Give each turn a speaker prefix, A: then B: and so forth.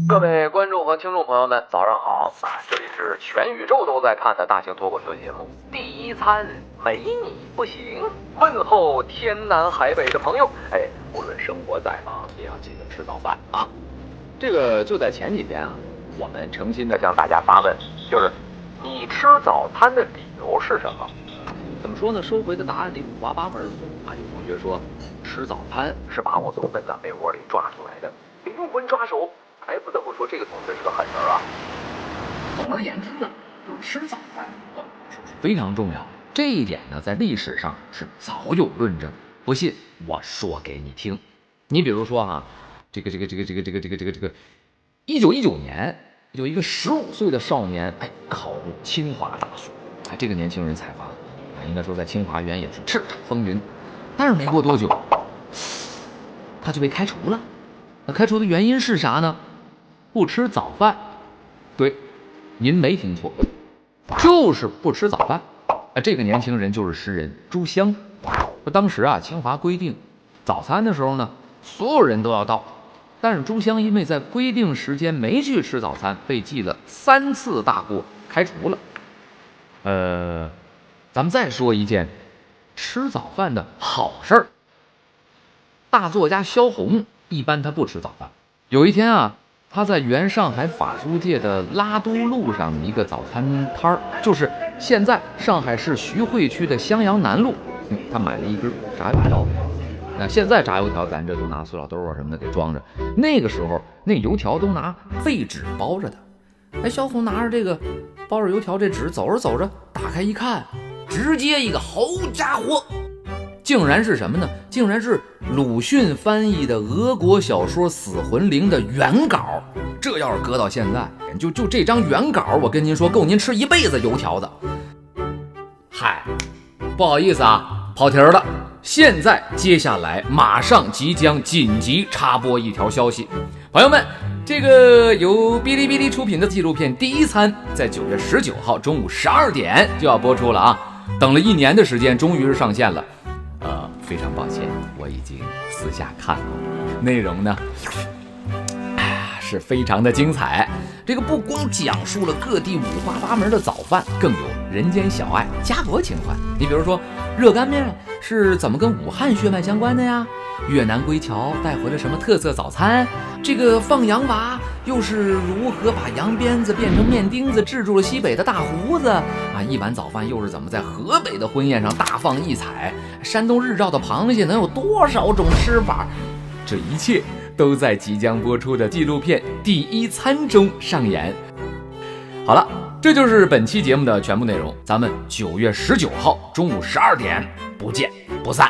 A: 各位观众和听众朋友们，早上好！这里是全宇宙都在看的大型脱口秀节目《第一餐没你不行》，问候天南海北的朋友。无论生活再忙，也要记得吃早饭啊！这个就在前几天啊，我们诚心的向大家发问，就是你吃早餐的理由是什么？怎么说呢？收回的答案里五花八门啊！有同学说，吃早餐是把我从闷在被窝里抓出来的，灵魂抓手。不得不说，这个同学是个狠人啊。总而言之呢，吃早饭非常重要。这一点呢，在历史上是早有论证。不信，我说给你听。你比如说啊，这个，1919年有一个15岁的少年，考入清华大学。这个年轻人才华应该说在清华园也是叱咤风云。但是没过多久，他就被开除了。那开除的原因是啥呢？不吃早饭。对，您没听错，就是不吃早饭。这个年轻人就是诗人朱襄。当时啊，清华规定早餐的时候呢，所有人都要到，但是朱襄因为在规定时间没去吃早餐，被记了3次大过，开除了。咱们再说一件吃早饭的好事儿。大作家萧红一般他不吃早饭。有一天啊，他在原上海法租界的拉都路上一个早餐摊儿，就是现在上海市徐汇区的襄阳南路，他买了一根炸油条。那现在炸油条咱这都拿塑料兜啊什么的给装着，那个时候那油条都拿废纸包着的。萧红拿着这个包着油条这纸走着走着，打开一看，直接一个好家伙，竟然是什么呢？竟然是鲁迅翻译的俄国小说《死魂灵》的原稿。这要是搁到现在，就这张原稿，我跟您说，够您吃一辈子油条的。嗨，不好意思啊，跑题了。现在接下来马上即将紧急插播一条消息，朋友们，这个由哔哩哔哩出品的纪录片《第一餐》在9月19号中午12点就要播出了啊！等了1年的时间，终于是上线了。非常抱歉，我已经私下看过，内容呢，是非常的精彩。这个不光讲述了各地五花八门的早饭，更有人间小爱、家国情怀。你比如说，热干面是怎么跟武汉血脉相关的呀？越南归侨带回了什么特色早餐？这个放羊娃又是如何把羊鞭子变成面钉子，制住了西北的大胡子啊？一碗早饭又是怎么在河北的婚宴上大放异彩？山东日照的螃蟹能有多少种吃法？这一切都在即将播出的纪录片《第一餐》中上演。好了，这就是本期节目的全部内容，咱们9月19号中午12点不见不散。